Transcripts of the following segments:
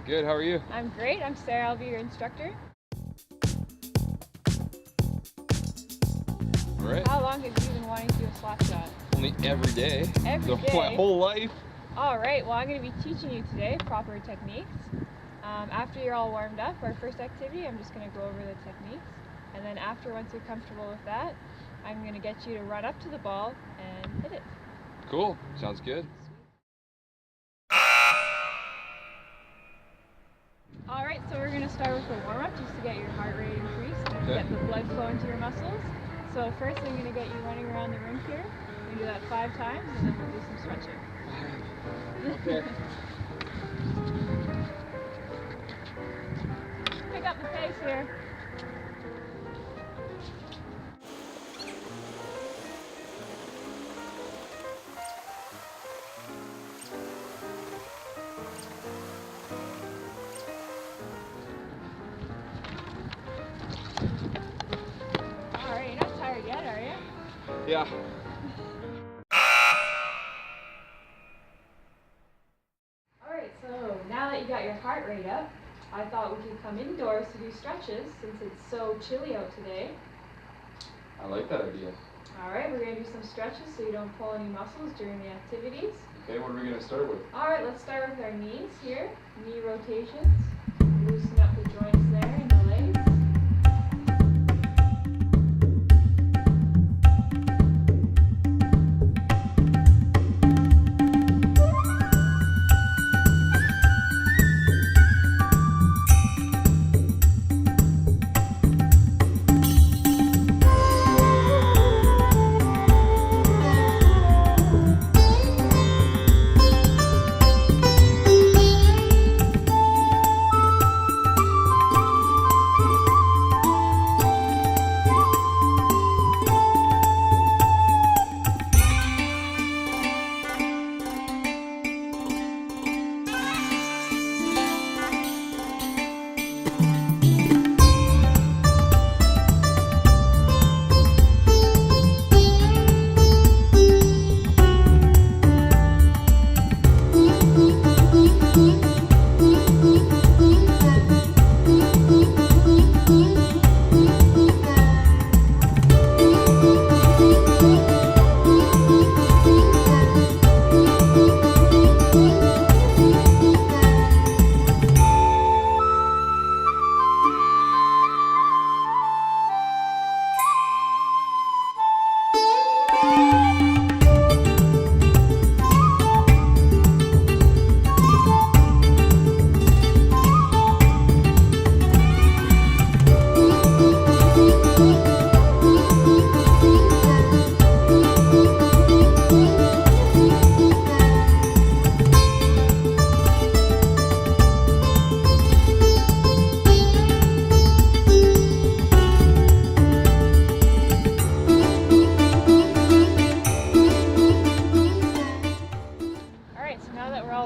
Good, how are you? I'm great. I'm Sarah. I'll be your instructor. All right. How long have you been wanting to do a slap shot? Only every day. Every day? My whole life. All right. Well, I'm going to be teaching you today proper techniques. After you're all warmed up, our first activity, I'm just going to go over the techniques. And then after, once you're comfortable with that, I'm going to get you to run up to the ball and hit it. Cool. Sounds good. All right, so we're going to start with a warm-up just to get your heart rate increased and Okay. get the blood flowing to your muscles. So first I'm going to get you running around the room here. We're going to do that 5 times and then we'll do some stretching. Okay. Pick up the pace here. Alright, you're not tired yet, are you? Yeah. Alright, so now that you got your heart rate up, I thought we could come indoors to do stretches since it's so chilly out today. I like that idea. Alright, we're going to do some stretches so you don't pull any muscles during the activities. Okay, what are we going to start with? Alright, let's start with our knees here. Knee rotations. Loosen up the joints there in the legs.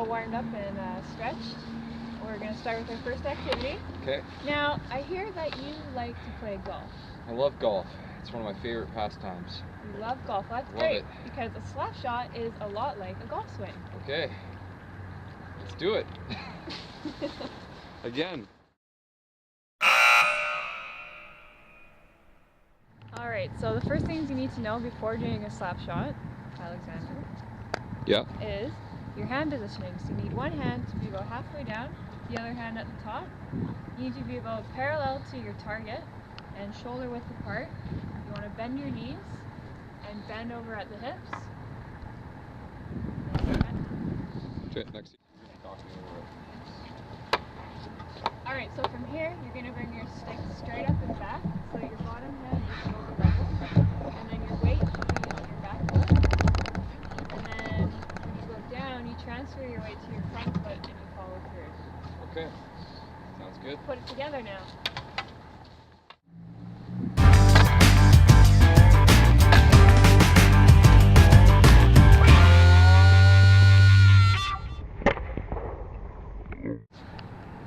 Warmed up and stretched, we're going to start with our first activity. Okay. Now, I hear that you like to play golf. I love golf. It's one of my favorite pastimes. You love golf. Well, that's Love great it. because a slap shot is a lot like a golf swing. Okay. Let's do it. Again. Alright, so the first things you need to know before doing a slap shot, Alexander, Yeah. is your hand positioning. So you need one hand to be about halfway down, the other hand at the top. You need to be about parallel to your target and shoulder width apart. You want to bend your knees and bend over at the hips. Okay, next. Alright, so from here, you're going to bring your stick straight up and back, so your bottom hand is shoulder level, and then your weight should be on your back foot. And then when you go down, you transfer your weight to your front foot and you follow through. Okay, sounds good. Put it together now.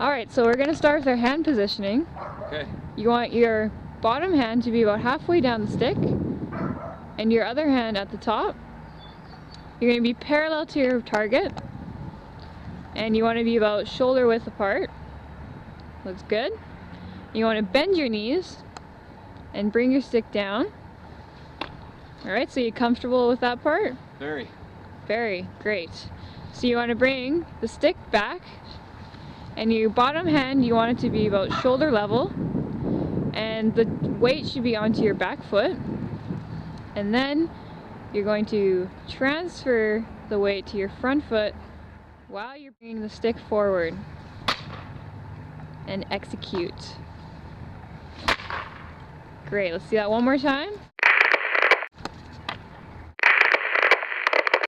Alright, so we're going to start with our hand positioning. Okay. You want your bottom hand to be about halfway down the stick and your other hand at the top. You're going to be parallel to your target and you want to be about shoulder width apart. Looks good. You want to bend your knees and bring your stick down. Alright, so you comfortable with that part? Very. Very, great. So you want to bring the stick back, and your bottom hand, you want it to be about shoulder level, and the weight should be onto your back foot. And then you're going to transfer the weight to your front foot while you're bringing the stick forward. And execute. Great, let's see that one more time.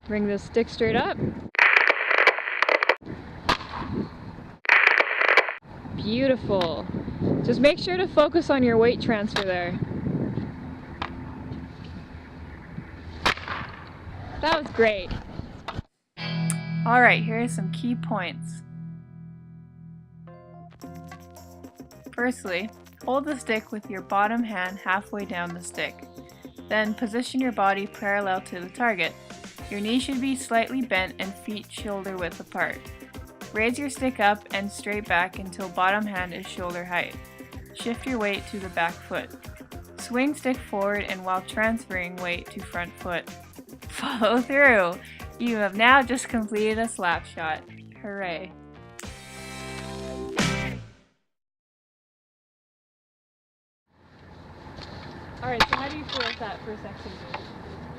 Bring the stick straight up. Beautiful. Just make sure to focus on your weight transfer there. That was great. Alright, here are some key points. Firstly, hold the stick with your bottom hand halfway down the stick. Then position your body parallel to the target. Your knees should be slightly bent and feet shoulder width apart. Raise your stick up and straight back until bottom hand is shoulder height. Shift your weight to the back foot. Swing stick forward and while transferring weight to front foot. Follow through! You have now just completed a slap shot. Hooray! Alright, so how do you feel with that first activity?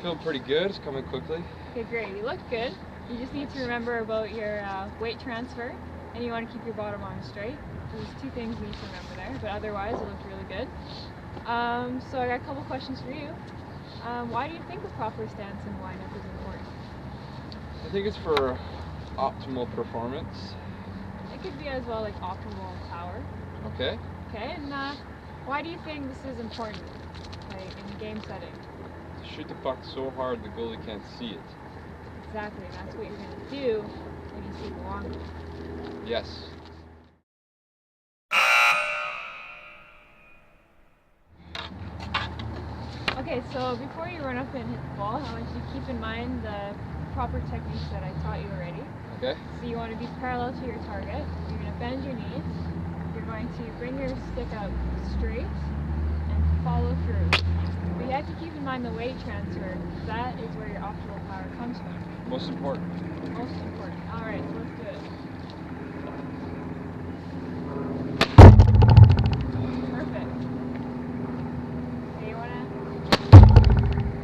Feeling pretty good. It's coming quickly. Okay, great. You look good. You just need to remember about your weight transfer, and you want to keep your bottom arm straight. There's two things you need to remember there, but otherwise it looked really good. So I got a couple questions for you. Why do you think a proper stance and wind-up is important? I think it's for optimal performance. It could be as well like optimal power. Okay. Okay, and why do you think this is important, like in game setting? To shoot the puck so hard the goalie can't see it. Exactly, and that's what you're going to do when you see the long one. Yes. Okay, so before you run up and hit the ball, I want you to keep in mind the proper techniques that I taught you already. Okay. So you want to be parallel to your target. You're going to bend your knees. You're going to bring your stick out straight and follow through. But you have to keep in mind the weight transfer, because that is where your optimal power comes from. Most important. Most important. Alright, so let's do it. Perfect.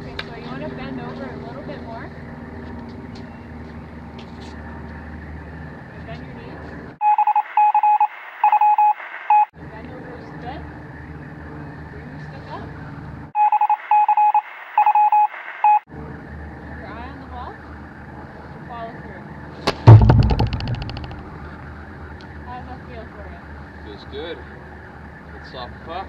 Okay, so you wanna bend over a little bit more. Bend your knees. Bend over just a bit. Bring your stick up. Keep your eye on the ball. Follow through. How does that feel for you? Feels good. Good soft puck.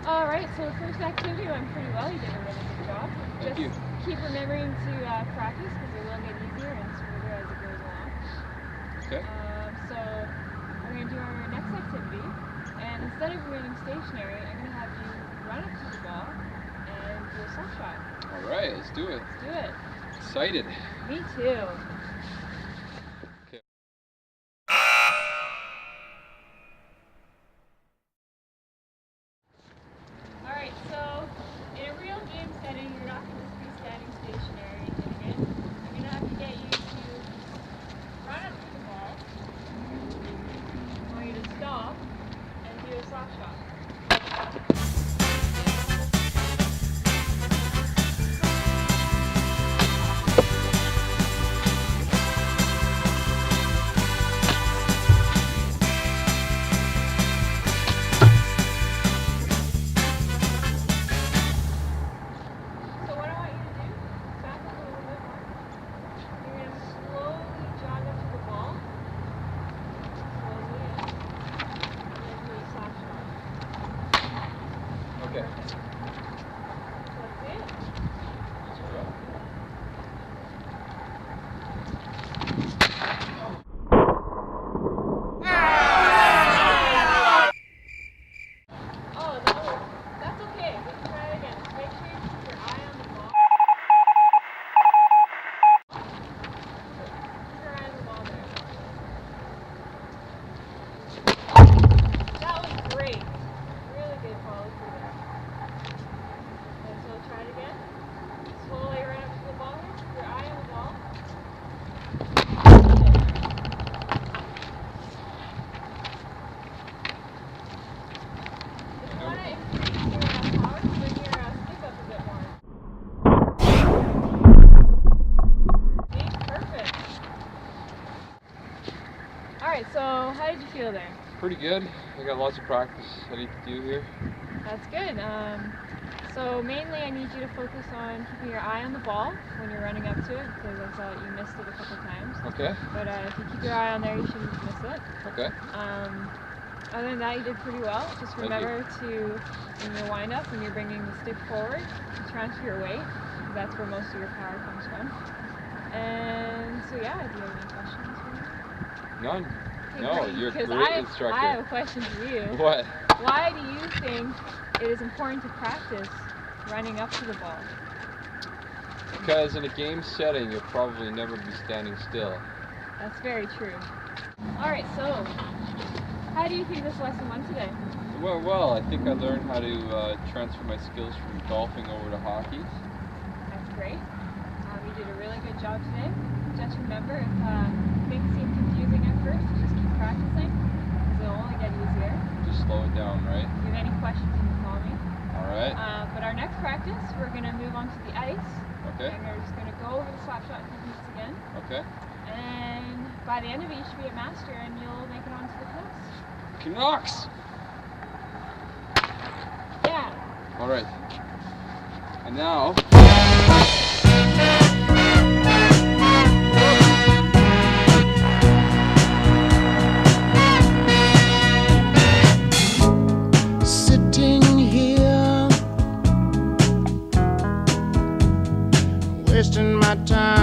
Alright, so the first activity went pretty well. You did a really good job. Thank you. Keep remembering to practice because it will get easier and smoother as it goes along. Okay. So we're going to do our next activity, and instead of remaining stationary, I'm going to have you run up to the ball and do a slap shot. Alright, let's do it. Let's do it. Excited. Me too. Okay. Alright, so in a real game setting, you're not going to just be standing stationary and doing it. I'm going to have to get you to run up to the ball. I want you to stop and do a slap shot. Pretty good. I got lots of practice I need to do here. That's good. So mainly I need you to focus on keeping your eye on the ball when you're running up to it, because I saw that you missed it a couple times. Okay. But if you keep your eye on there, you shouldn't miss it. Okay. Other than that, you did pretty well. Just Thank remember to, in your wind-up, when you're bringing the stick forward, to transfer your weight, because that's where most of your power comes from. And so yeah, do you have any questions for me? None. Okay, No, great, you're a 'cause great instructor. I have a question for you. What? Why do you think it is important to practice running up to the ball? Because in a game setting, you'll probably never be standing still. That's very true. Alright, so how do you think this lesson went today? Well, I think I learned how to transfer my skills from golfing over to hockey. That's great. You did a really good job today. Just remember, if things seem confusing at first, just keep practicing, because it'll only get easier. Just slow it down, right? If you have any questions, you can call me. Alright. But our next practice, we're going to move on to the ice. Okay. And we're just going to go over the slap shot techniques again. Okay. And by the end of it, you should be a master and you'll make it onto the coast. Canucks! Yeah. Alright. And now... Sitting here, wasting my time.